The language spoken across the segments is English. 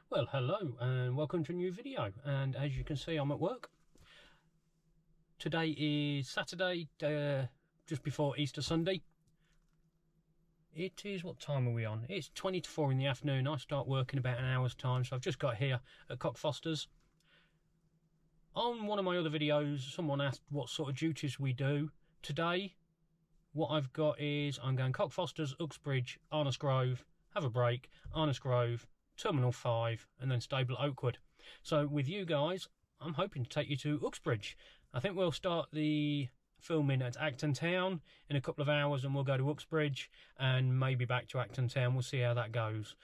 Well, hello and welcome to a new video, and as you can see I'm at work. Today is Saturday, just before Easter Sunday. It is, what time are we on? It's 20 to 4 in the afternoon. I start work in about an hour's time, so I've just got here at Cockfosters. On one of my other videos someone asked what sort of duties we do. Today what I've got is I'm going Cockfosters, Uxbridge, Arnos Grove, have a break, Arnos Grove, Terminal 5 and then stable at Oakwood. So with you guys I'm hoping to take you to Uxbridge. I think we'll start the filming at Acton Town in a couple of hours and we'll go to Uxbridge and maybe back to Acton Town. We'll see how that goes.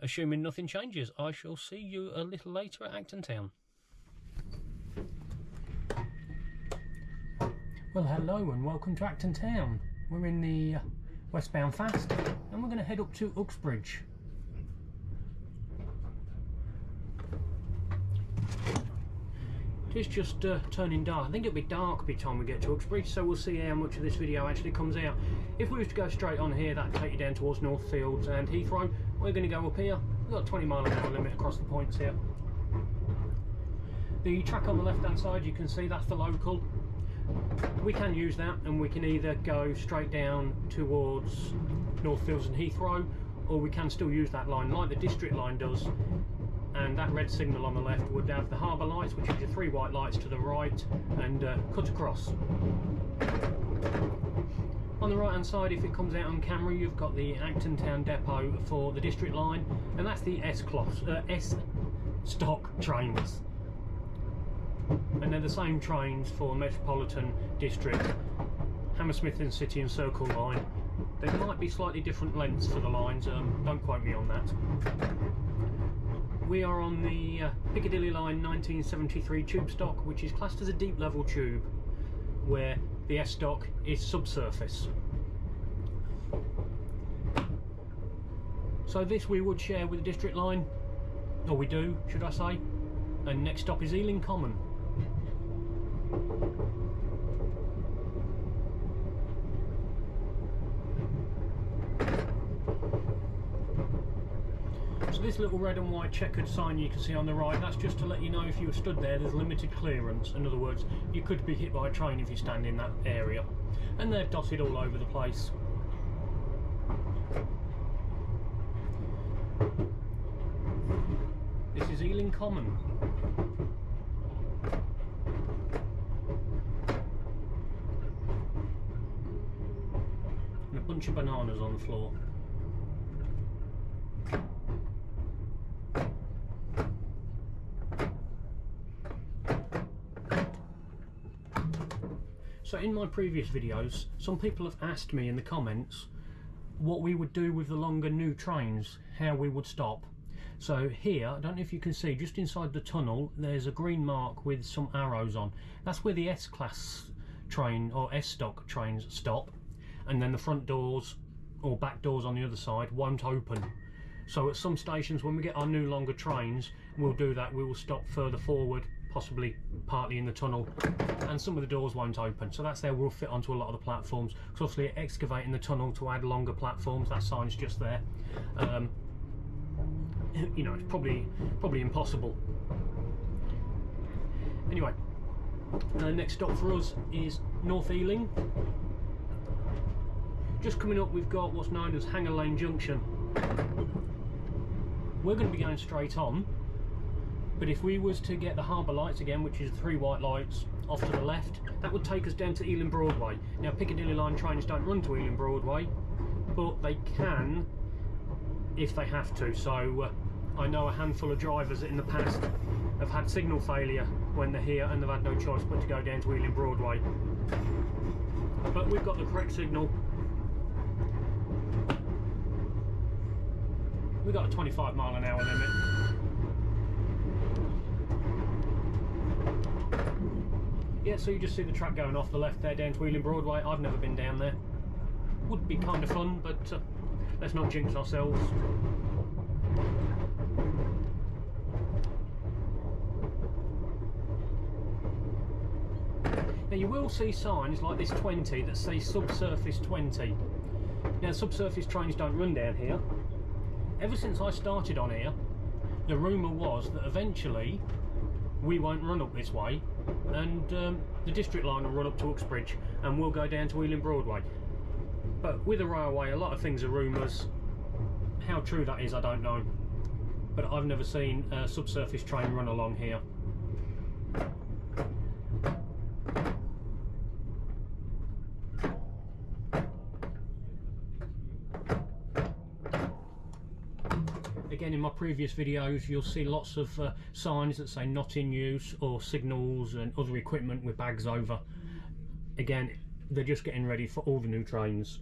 Assuming nothing changes, I shall see you a little later at Acton Town. Well, hello and welcome to Acton Town. We're in the westbound fast and we're going to head up to Uxbridge. It's just turning dark. I think it'll be dark by the time we get to Uxbridge, so we'll see how much of this video actually comes out. If we was to go straight on here, that'd take you down towards Northfields and Heathrow. We're going to go up here. We've got a 20-mile-an-hour limit across the points here. The track on the left-hand side, you can see that's the local. We can use that, and we can either go straight down towards Northfields and Heathrow, or we can still use that line like the district line does. And that red signal on the left would have the harbour lights, which is your 3 white lights to the right, and cut across. On the right hand side, if it comes out on camera, you've got the Acton Town depot for the district line, and that's the S-stock trains. And they're the same trains for Metropolitan District, Hammersmith and City and Circle line. There might be slightly different lengths for the lines, don't quote me on that. We are on the Piccadilly Line 1973 tube stock, which is classed as a deep level tube, where the S stock is subsurface. So this we would share with the district line, or we do, should I say, and next stop is Ealing Common. This little red and white checkered sign you can see on the right, that's just to let you know if you were stood there's limited clearance. In other words, you could be hit by a train if you stand in that area. And they're dotted all over the place. This is Ealing Common. And a bunch of bananas on the floor. So in my previous videos, some people have asked me in the comments what we would do with the longer new trains, how we would stop. So here, I don't know if you can see, just inside the tunnel, there's a green mark with some arrows on. That's where the S-class train or S-stock trains stop, and then the front doors or back doors on the other side won't open. So at some stations when we get our new longer trains, we'll do that. We will stop further forward, possibly partly in the tunnel, and some of the doors won't open. So that's there, we'll fit onto a lot of the platforms. Because obviously excavating the tunnel to add longer platforms, that sign's just there. You know, it's probably impossible. Anyway, next stop for us is North Ealing. Just coming up we've got what's known as Hanger Lane Junction. We're going to be going straight on, but if we was to get the harbour lights again, which is 3 white lights off to the left, that would take us down to Ealing Broadway. Now Piccadilly Line trains don't run to Ealing Broadway, but they can if they have to. So I know a handful of drivers that in the past have had signal failure when they're here and they've had no choice but to go down to Ealing Broadway. But we've got the correct signal. We've got a 25-mile-an-hour limit. Yeah, so you just see the track going off the left there down to Ealing Broadway. I've never been down there. Would be kind of fun, but let's not jinx ourselves. Now you will see signs like this 20 that say subsurface 20. Now subsurface trains don't run down here. Ever since I started on here, the rumour was that eventually we won't run up this way, and the district line will run up to Uxbridge and we'll go down to Ealing Broadway. But with a railway, a lot of things are rumours. How true that is, I don't know. But I've never seen a subsurface train run along here. Again, in my previous videos you'll see lots of signs that say not in use, or signals and other equipment with bags over. Again, they're just getting ready for all the new trains.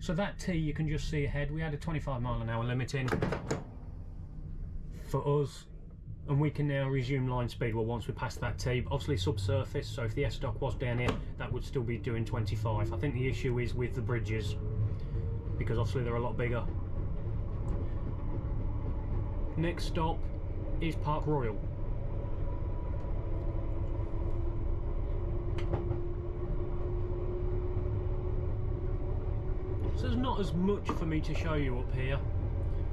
So that T you can just see ahead, we had a 25-mile-an-hour limit in for us, and we can now resume line speed well once we pass that T. Obviously subsurface, so if the S-Dock was down here that would still be doing 25. I think the issue is with the bridges, because obviously they're a lot bigger. Next stop is Park Royal. So there's not as much for me to show you up here,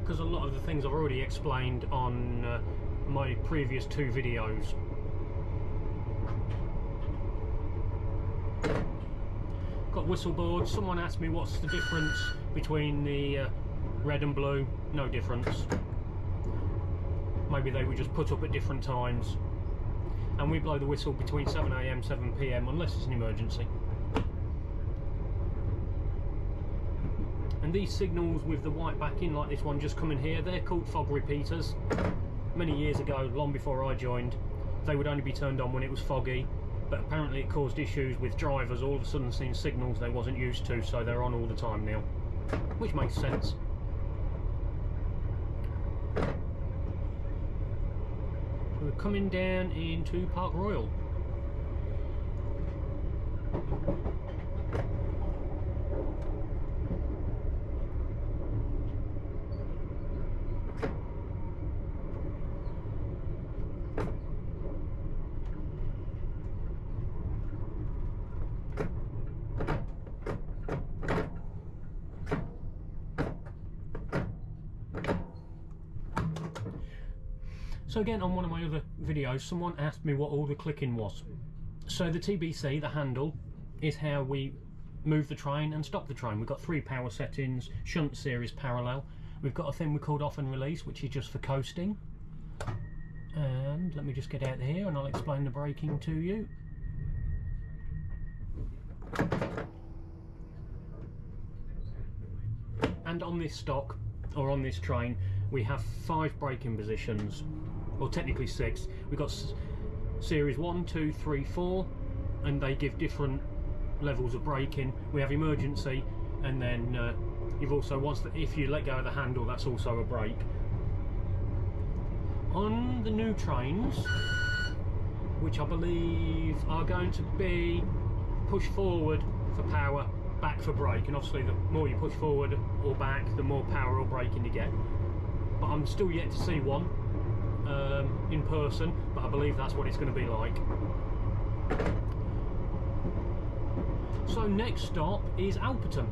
because a lot of the things I've already explained on my previous two videos. Got whistle boards. Someone asked me what's the difference between the red and blue. No difference. Maybe they were just put up at different times. And we blow the whistle between 7 AM 7 PM unless it's an emergency. And these signals with the white backing, like this one just coming here, they're called fog repeaters. Many years ago, long before I joined, they would only be turned on when it was foggy, but apparently it caused issues with drivers all of a sudden seeing signals they wasn't used to, so they're on all the time now, which makes sense. So we're coming down into Park Royal. So again, on one of my other videos, someone asked me what all the clicking was. So the TBC, the handle, is how we move the train and stop the train. We've got 3 power settings, shunt, series, parallel. We've got a thing we called off and release, which is just for coasting. And let me just get out here and I'll explain the braking to you. And on this stock, or on this train, we have 5 braking positions. Well, technically 6. We've got series 1, 2, 3, 4, and they give different levels of braking. We have emergency, and then you've also, if you let go of the handle, that's also a brake. On the new trains, which I believe are going to be push forward for power, back for brake, and obviously the more you push forward or back, the more power or braking you get. But I'm still yet to see one in person, but I believe that's what it's going to be like. So next stop is Alperton.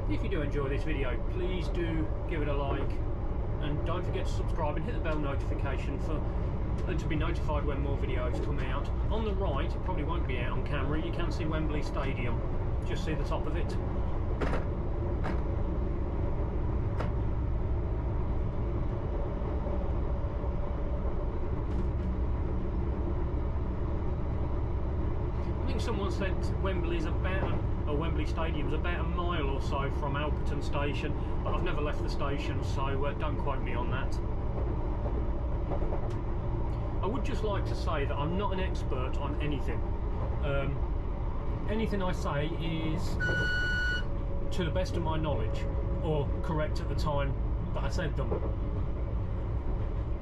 If you do enjoy this video, please do give it a like, and don't forget to subscribe and hit the bell notification to be notified when more videos come out. On the right, it probably won't be out on camera, you can see Wembley Stadium. Just see the top of it. I think someone said Wembley's about, or Wembley Stadium's about a mile or so from Alperton Station, but I've never left the station, so don't quote me on that. I would just like to say that I'm not an expert on anything. Anything I say is to the best of my knowledge, or correct at the time that I said them.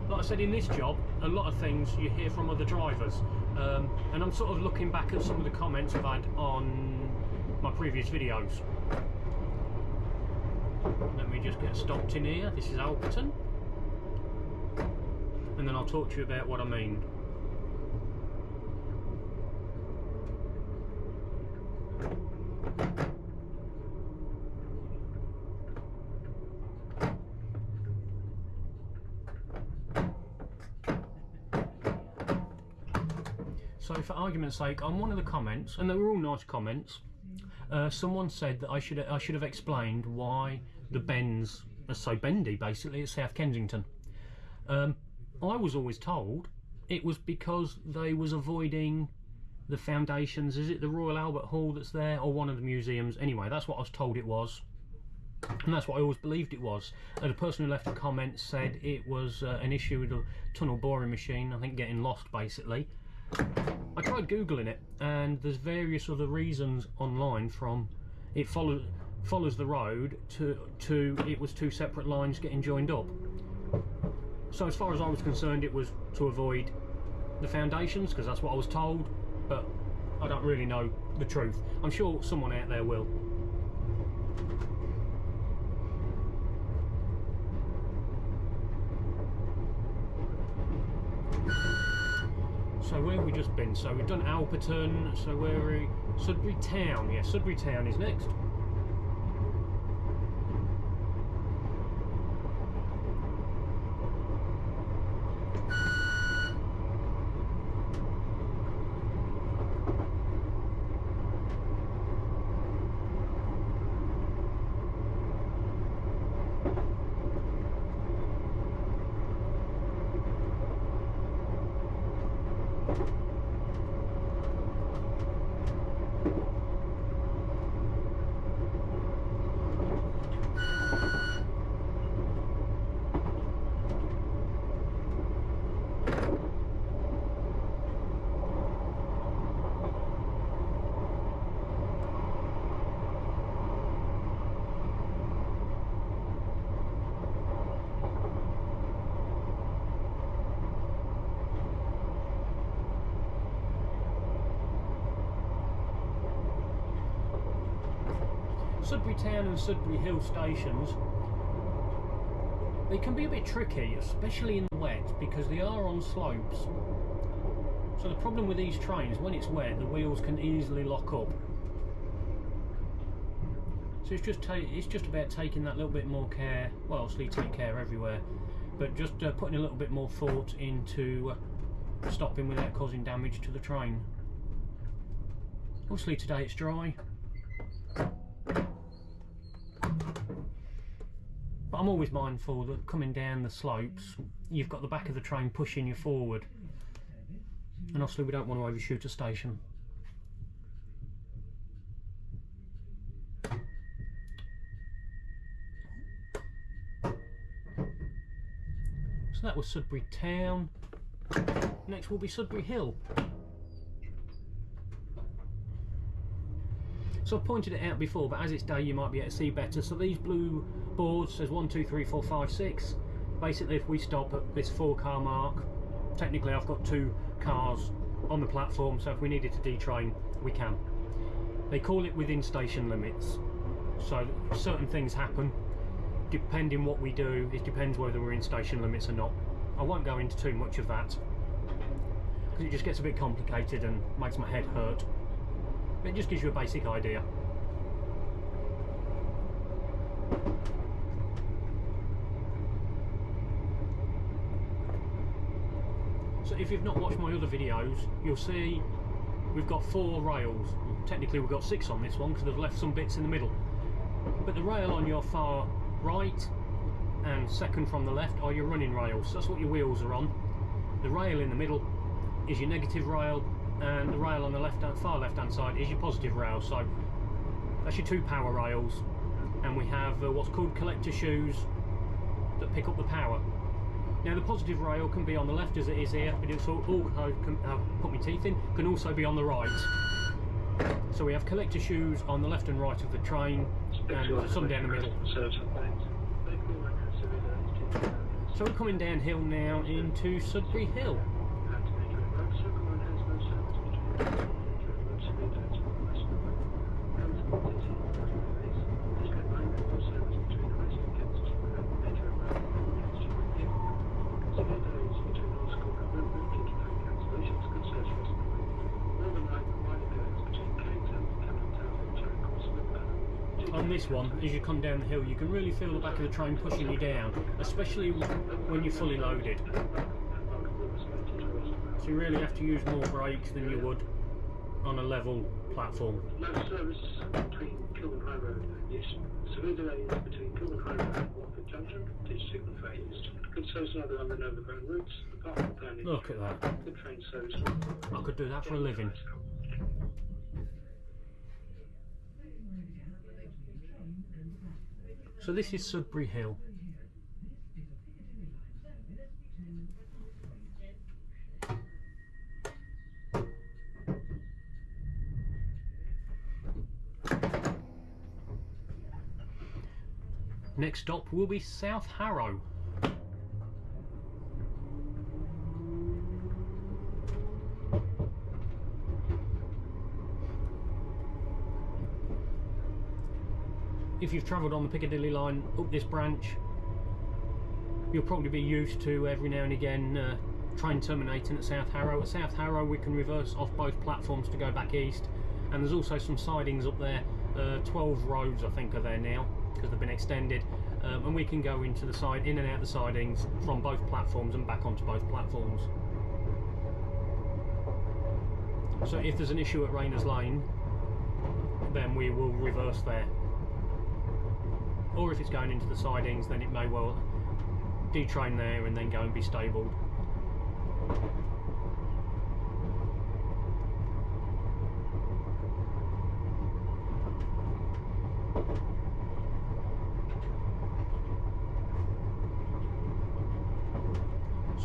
Like I said, in this job, a lot of things you hear from other drivers, and I'm sort of looking back at some of the comments I've had on my previous videos. Let me just get stopped in here. This is Alperton, and then I'll talk to you about what I mean. So for argument's sake, on one of the comments, and they were all nice comments, someone said that I should have explained why the bends are so bendy, basically, at South Kensington. I was always told it was because they was avoiding the foundations. Is it the Royal Albert Hall that's there, or one of the museums? Anyway, that's what I was told it was, and that's what I always believed it was. The person who left a comment said it was an issue with the tunnel boring machine, I think getting lost basically. I tried googling it, and there's various other reasons online, from it follows the road to it was two separate lines getting joined up. So as far as I was concerned, it was to avoid the foundations, because that's what I was told, but I don't really know the truth. I'm sure someone out there will. So where have we just been? So we've done Alperton, so where are we? Sudbury Town, yeah, Sudbury Town is next. Sudbury Town and Sudbury Hill stations, they can be a bit tricky, especially in the wet, because they are on slopes. So the problem with these trains, when it's wet, the wheels can easily lock up. So it's just about taking that little bit more care. Well, obviously take care everywhere, but just putting a little bit more thought into stopping without causing damage to the train. Obviously today it's dry, but I'm always mindful that coming down the slopes, you've got the back of the train pushing you forward, and obviously we don't want to overshoot a station. So that was Sudbury Town. Next will be Sudbury Hill. So I've pointed it out before, but as it's day you might be able to see better. So these blue boards says 1, 2, 3, 4, 5, 6. Basically if we stop at this 4-car mark, technically I've got 2 cars on the platform, so if we needed to detrain we can. They call it within station limits, so certain things happen. Depending what we do, it depends whether we're in station limits or not. I won't go into too much of that, because it just gets a bit complicated and makes my head hurt. It just gives you a basic idea. So if you've not watched my other videos, you'll see we've got 4 rails. Technically we've got 6 on this one because they've left some bits in the middle. But the rail on your far right and second from the left are your running rails. So that's what your wheels are on. The rail in the middle is your negative rail, and the rail on the far left hand side is your positive rail. So that's your 2 power rails, and we have what's called collector shoes that pick up the power. Now the positive rail can be on the left as it is here, but it's also put my teeth in, can also be on the right. So we have collector shoes on the left and right of the train, and some down the middle. So we're coming downhill now into Sudbury Hill. On this one, as you come down the hill, you can really feel the back of the train pushing you down, especially when you're fully loaded. So you really have to use more brakes than you would on a level platform. No service between Kilburn High Road and East. Severe delays between Kilburn High Road and Watford Junction. Ditch signal phased. Good service on other London Overground routes. Apart from planning. Look at that. Good train service. I could do that for a living. So this is Sudbury Hill. Next stop will be South Harrow. If you've travelled on the Piccadilly Line up this branch, you'll probably be used to every now and again train terminating at South Harrow. At South Harrow we can reverse off both platforms to go back east, and there's also some sidings up there. 12 roads I think are there now because they've been extended, and we can go into the side, in and out the sidings from both platforms and back onto both platforms. So if there's an issue at Rayners Lane, then we will reverse there. Or if it's going into the sidings, then it may well detrain there and then go and be stabled.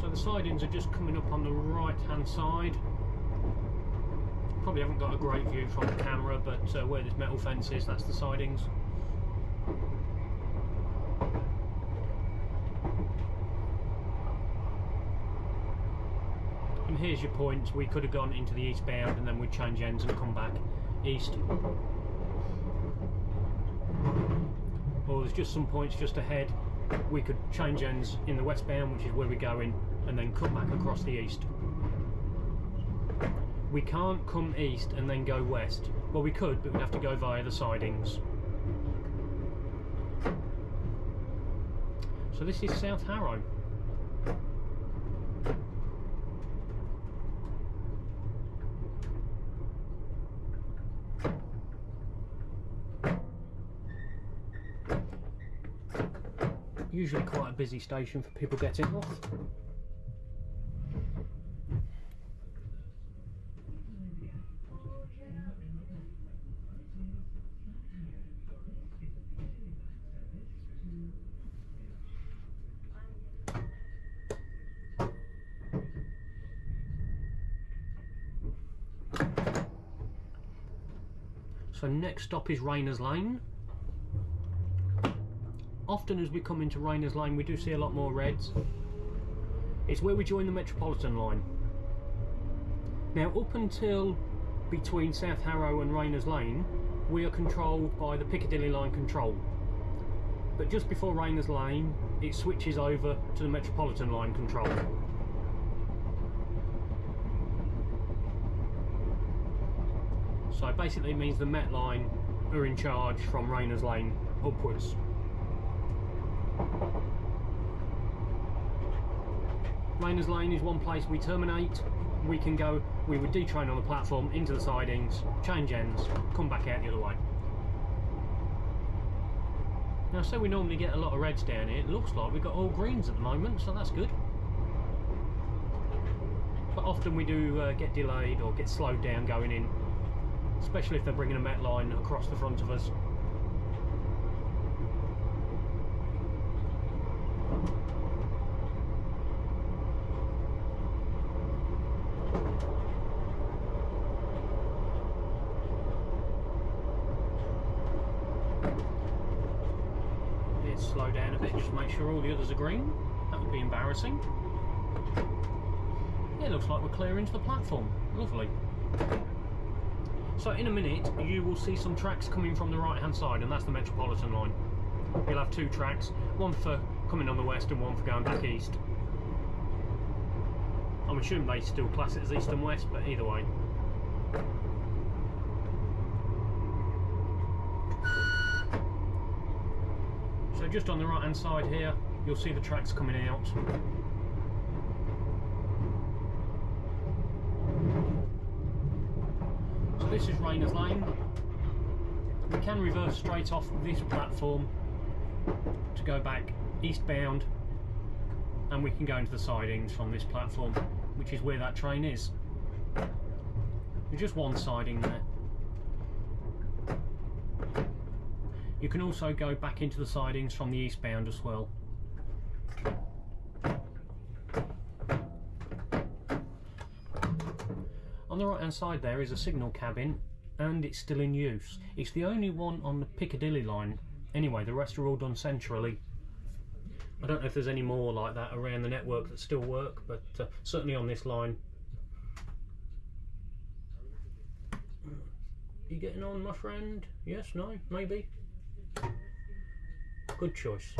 So the sidings are just coming up on the right hand side. Probably haven't got a great view from the camera, but where this metal fence is, that's the sidings. And here's your points. We could have gone into the eastbound and then we'd change ends and come back east. Or there's just some points just ahead. We could change ends in the westbound, which is where we're going, and then come back across the east. We can't come east and then go west. Well, we could, but we'd have to go via the sidings. So this is South Harrow. Usually quite a busy station for people getting off. So next stop is Rayners Lane. Often as we come into Rayners Lane we do see a lot more reds. It's where we join the Metropolitan line. Now up until between South Harrow and Rayners Lane we are controlled by the Piccadilly Line control. But just before Rayners Lane it switches over to the Metropolitan line control. So basically it means the Met line are in charge from Rayners Lane upwards. Rayners Lane is one place we terminate. We can go, we would detrain on the platform into the sidings, change ends, come back out the other way. Now, so we normally get a lot of reds down here. It looks like we've got all greens at the moment, so that's good. But often we do get delayed or get slowed down going in, especially if they're bringing a Met line across the front of us. Slow down a bit just to make sure all the others are green. That would be embarrassing. Yeah, it looks like we're clear into the platform. Lovely. So in a minute you will see some tracks coming from the right hand side, and that's the Metropolitan line. You'll have two tracks, one for coming on the west and one for going back east. I'm assuming they still class it as east and west, but either way. So just on the right hand side here you'll see the tracks coming out. this is Rayners Lane. We can reverse straight off this platform to go back eastbound, and we can go into the sidings from this platform, which is where that train is. There's just one siding there. You can also go back into the sidings from the eastbound as well. On the right hand side there is a signal cabin, and it's still in use. It's the only one on the Piccadilly line. Anyway, the rest are all done centrally. I don't know if there's any more like that around the network that still work, but certainly on this line. You getting on, my friend? Yes, no, maybe? Good choice.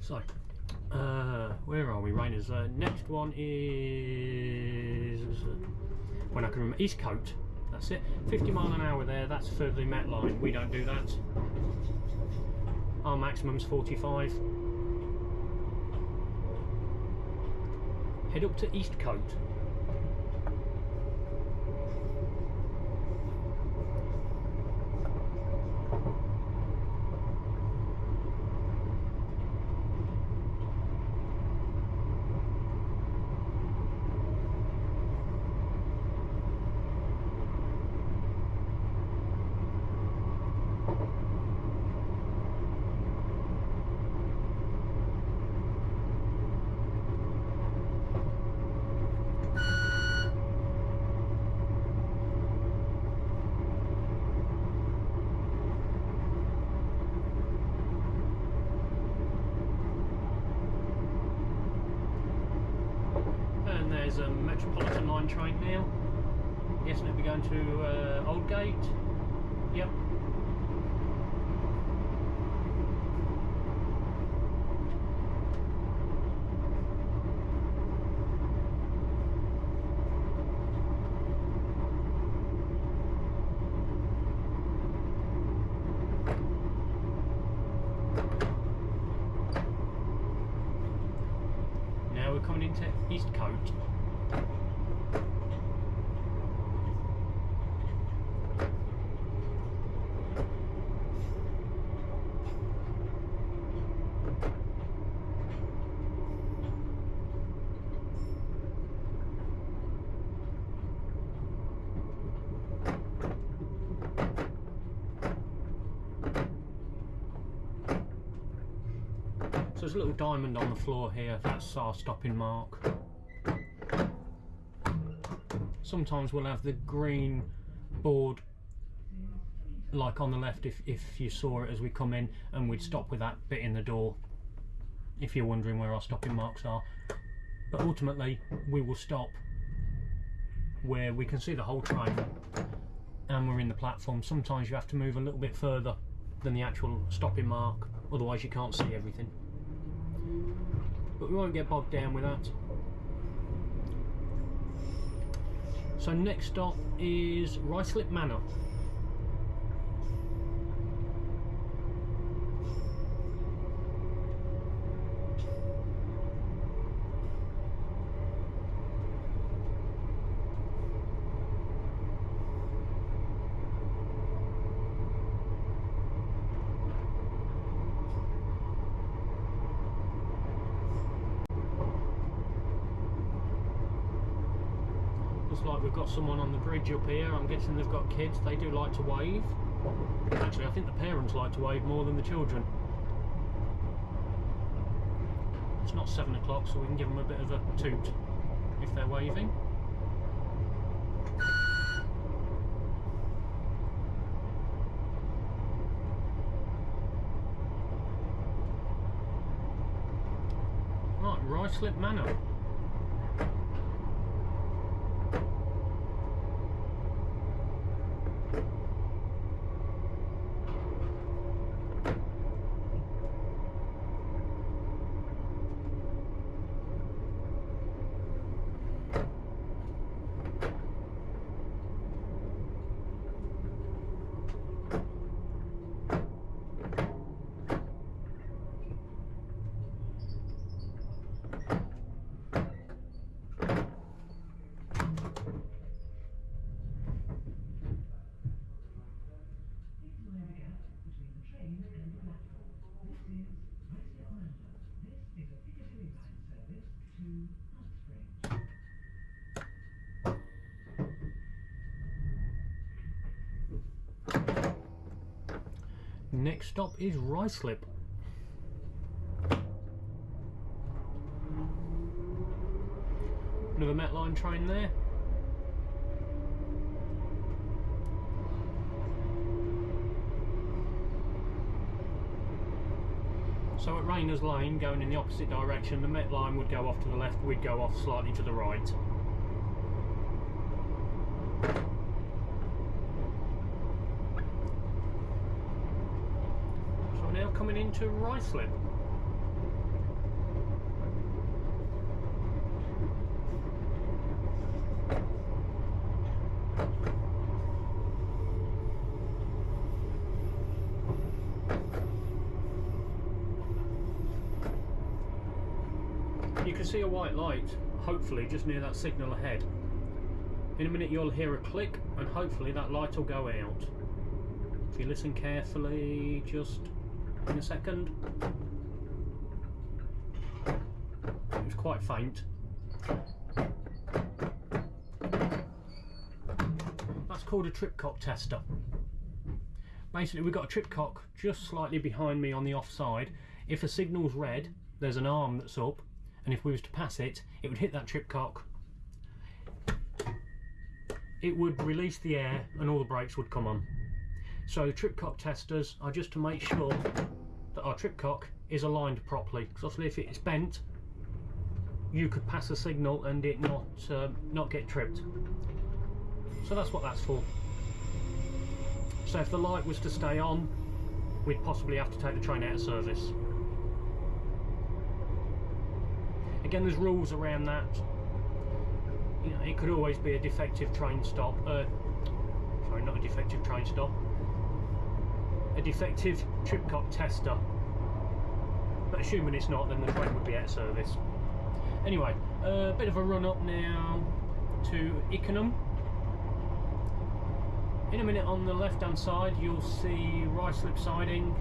So, where are we? Rayners. Next one is when I can remember, Eastcote. That's it. 50 mile an hour there. That's for the Met line. We don't do that. Our maximum's 45. Head up to Eastcote. There's a Metropolitan line train now. I'm guessing it'll be going to Aldgate. Yep. Now we're coming into Eastcote. So there's a little diamond on the floor here, that's our stopping mark. Sometimes we'll have the green board like on the left if you saw it as we come in, and we'd stop with that bit in the door if you're wondering where our stopping marks are. But ultimately we will stop where we can see the whole train and we're in the platform. Sometimes you have to move a little bit further than the actual stopping mark, otherwise you can't see everything. But we won't get bogged down with that. So next stop is Ruislip Manor. Like we've got someone on the bridge up here. I'm guessing they've got kids. They do like to wave. Actually, I think the parents like to wave more than the children. It's not 7 o'clock, so we can give them a bit of a toot if they're waving. Right, Ruislip Manor. Next stop is Ruislip. Another Met Line train there. So at Rayners Lane, going in the opposite direction, the Met Line would go off to the left, we'd go off slightly to the right. So we're now coming into Ruislip. You can see a white light, hopefully just near that signal ahead. In a minute you'll hear a click and hopefully that light will go out. If you listen carefully, just in a second. It was quite faint. That's called a tripcock tester. Basically we've got a tripcock just slightly behind me on the offside. If a signal's red, there's an arm that's up, and if we was to pass it, it would hit that tripcock. It would release the air and all the brakes would come on. So the tripcock testers are just to make sure that our tripcock is aligned properly, because obviously if it's bent, you could pass a signal and it not get tripped. So that's what that's for. So if the light was to stay on, we'd possibly have to take the train out of service. Again, there's rules around that. You know, it could always be a defective train stop. Sorry, not a defective train stop. A defective tripcock tester. But assuming it's not, then the train would be out of service. Anyway, a bit of a run up now to Ickenham. In a minute on the left hand side you'll see Ruislip siding.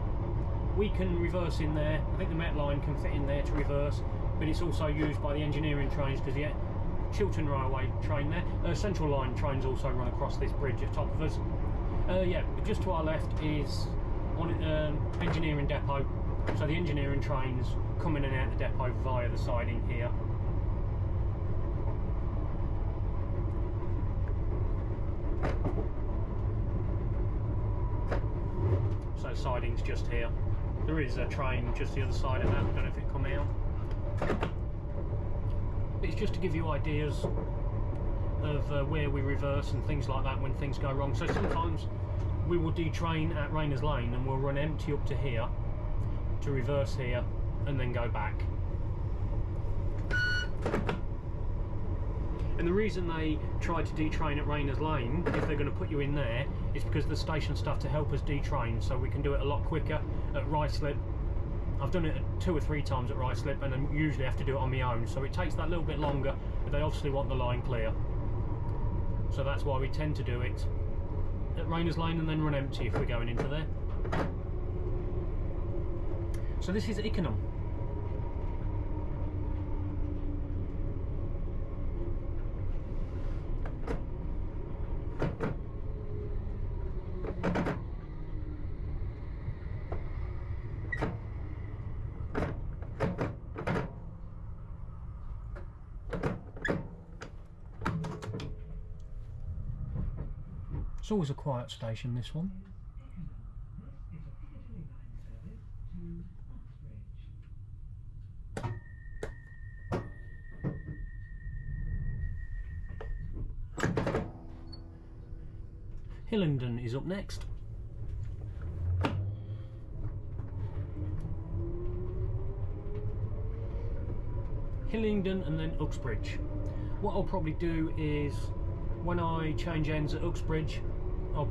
We can reverse in there. I think the Met Line can fit in there to reverse, but it's also used by the engineering trains because the Chiltern Railway train there. Central Line trains also run across this bridge at top of us. Yeah, just to our left is one engineering depot. So the engineering trains come in and out the depot via the siding here. So siding's just here. There is a train just the other side of that. I don't know if it come out. It's just to give you ideas of where we reverse and things like that when things go wrong. So sometimes we will detrain at Rayners Lane and we'll run empty up to here to reverse here and then go back. And the reason they try to detrain at Rayners Lane, if they're going to put you in there, is because the station staff to help us detrain, so we can do it a lot quicker. At Ruislip, I've done it 2 or 3 times at Ruislip and I usually have to do it on my own, so it takes that little bit longer, but they obviously want the line clear. So that's why we tend to do it at Rayners Lane and then run empty if we're going into there. So this is Ickenham. It's always a quiet station, this one. Hillingdon is up next. Hillingdon and then Uxbridge. What I'll probably do is, when I change ends at Uxbridge, I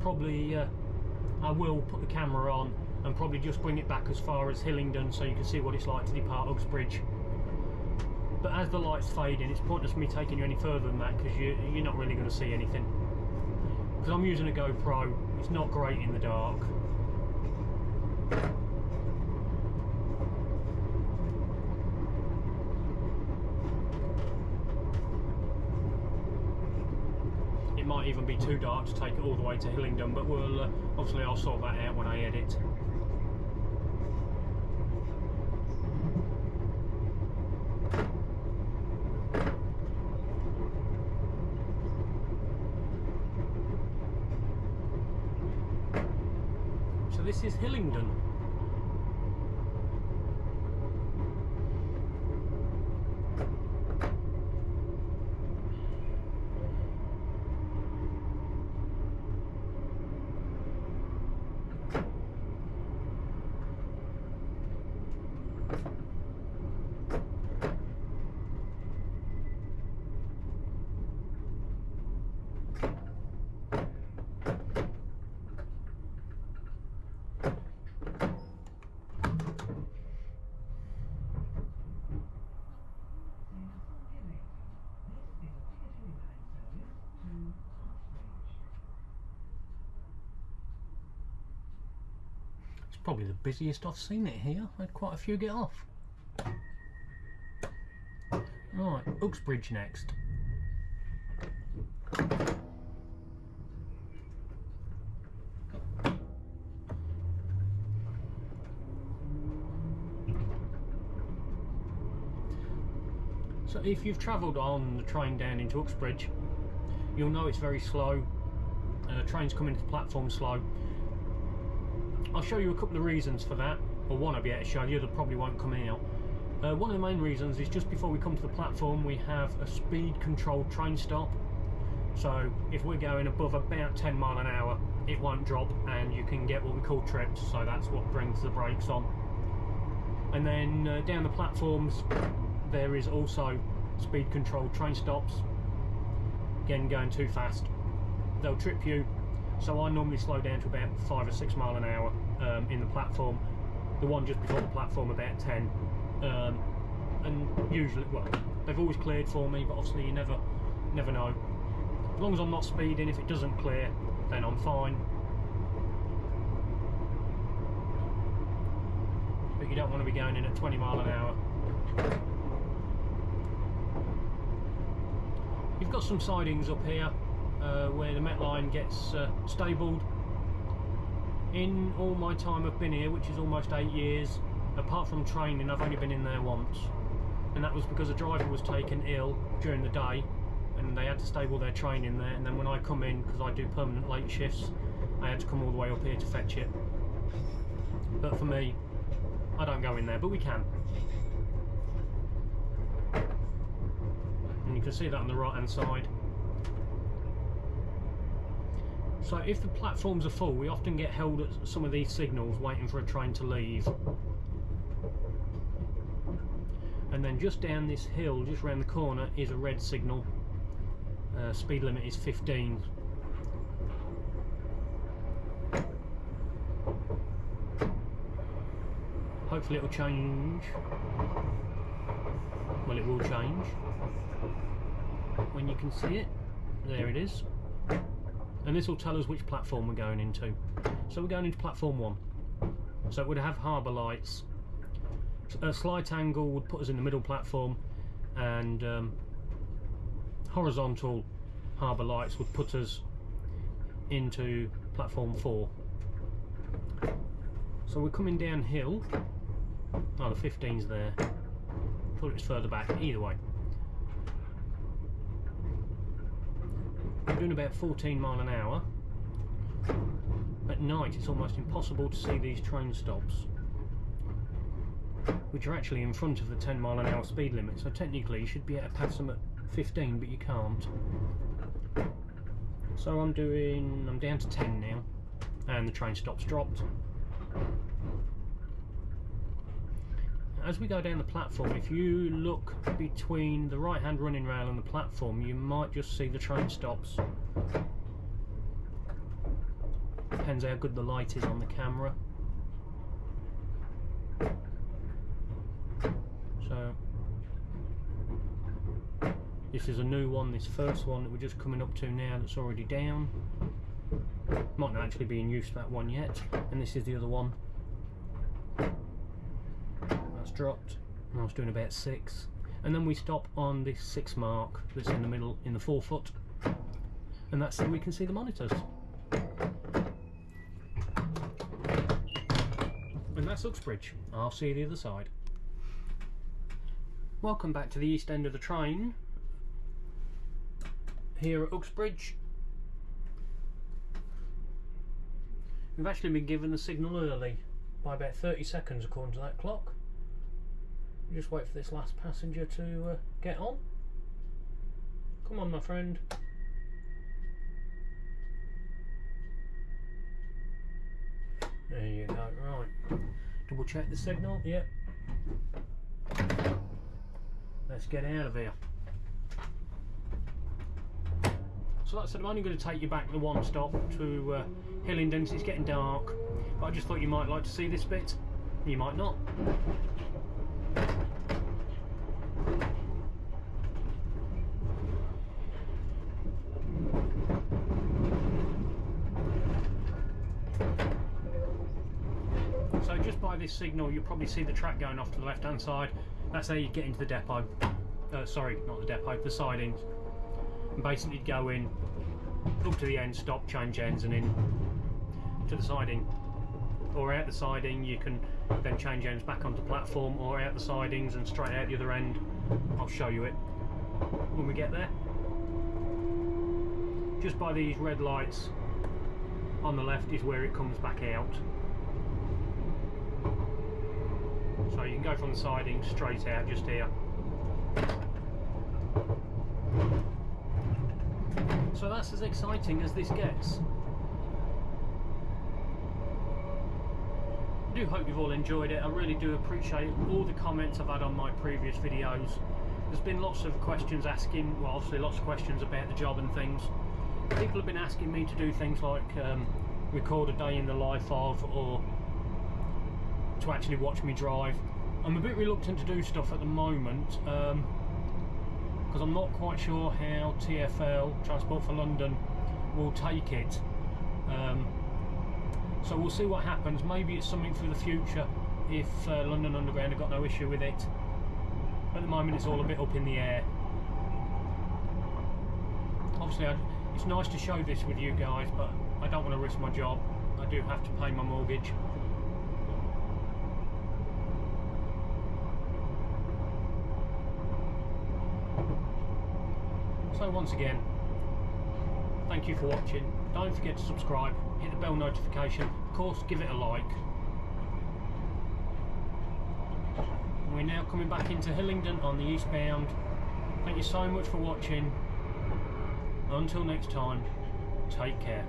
will put the camera on and probably just bring it back as far as Hillingdon so you can see what it's like to depart Uxbridge. But as the light's fading, it's pointless me taking you any further than that because you're not really going to see anything. Because I'm using a GoPro, it's not great in the dark. It might even be too dark to take it all the way to Hillingdon, but we'll obviously I'll sort that out when I edit. this is Hillingdon. Probably the busiest I've seen it here. I had quite a few get off. Right, Uxbridge next. So if you've travelled on the train down into Uxbridge, you'll know it's very slow. Trains come into the platform slow. I'll show you a couple of reasons for that, or one I'll be able to show you that probably won't come out. One of the main reasons is just before we come to the platform we have a speed controlled train stop. So if we're going above about 10 mile an hour it won't drop and you can get what we call trips, so that's what brings the brakes on. And then down the platforms there is also speed controlled train stops. Again, going too fast they'll trip you, so I normally slow down to about 5 or 6 mile an hour in the platform. The one just before the platform about 10, and usually, well, they've always cleared for me, but obviously you never know. As long as I'm not speeding, if it doesn't clear then I'm fine. But you don't want to be going in at 20 mile an hour. You've got some sidings up here where the Met Line gets stabled. In all my time I've been here, which is almost 8 years, apart from training, I've only been in there once, and that was because a driver was taken ill during the day and they had to stable their train in there, and then when I come in, because I do permanent late shifts, I had to come all the way up here to fetch it. But for me, I don't go in there, but we can. And you can see that on the right hand side. So if the platforms are full, we often get held at some of these signals waiting for a train to leave. And then just down this hill, just round the corner, is a red signal. Speed limit is 15. Hopefully it'll change. Well, it will change when you can see it. There it is. And this will tell us which platform we're going into. So we're going into platform 1. So it would have harbour lights. A slight angle would put us in the middle platform, and horizontal harbour lights would put us into platform 4. So we're coming downhill. Oh, the 15's there. Thought it was further back. Either way. We're doing about 14 mile an hour. At night it's almost impossible to see these train stops, which are actually in front of the 10 mile an hour speed limit, so technically you should be able to pass them at 15, but you can't. So I'm down to 10 now, and the train stop's dropped. As we go down the platform, if you look between the right hand running rail and the platform, you might just see the train stops. Depends how good the light is on the camera. So this is a new one, this first one that we're just coming up to now that's already down. Might not actually be in use, that one yet. And this is the other one. That's dropped. I was doing about 6. And then we stop on this 6 mark that's in the middle, in the 4 foot. And that's so we can see the monitors. And that's Uxbridge. I'll see you the other side. Welcome back to the east end of the train here at Uxbridge. We've actually been given the signal early by about 30 seconds according to that clock. We just wait for this last passenger to get on. Come on, my friend. There you go, right. Double check the signal, yep. Let's get out of here. So like I said, I'm only going to take you back the one stop to Hillingdon, 'cause it's getting dark. But I just thought you might like to see this bit. You might not. So just by this signal, you'll probably see the track going off to the left hand side. That's how you get into the depot. Sorry, not the depot, the sidings. And basically go in, up to the end, stop, change ends, and in to the siding. Or out the siding, you can then change ends back onto the platform, or out the sidings and straight out the other end. I'll show you it when we get there. Just by these red lights on the left is where it comes back out. So you can go from the siding straight out just here. So that's as exciting as this gets. I do hope you've all enjoyed it. I really do appreciate all the comments I've had on my previous videos. There's been lots of questions asking, well obviously lots of questions about the job and things. People have been asking me to do things like record a day in the life of, or to actually watch me drive. I'm a bit reluctant to do stuff at the moment because I'm not quite sure how TfL, Transport for London, will take it. So we'll see what happens. Maybe it's something for the future if London Underground have got no issue with it. At the moment it's all a bit up in the air. Obviously it's nice to show this with you guys, but I don't want to risk my job. I do have to pay my mortgage. So once again, thank you for watching. Don't forget to subscribe, hit the bell notification, of course give it a like. And we're now coming back into Hillingdon on the eastbound. Thank you so much for watching. Until next time, take care.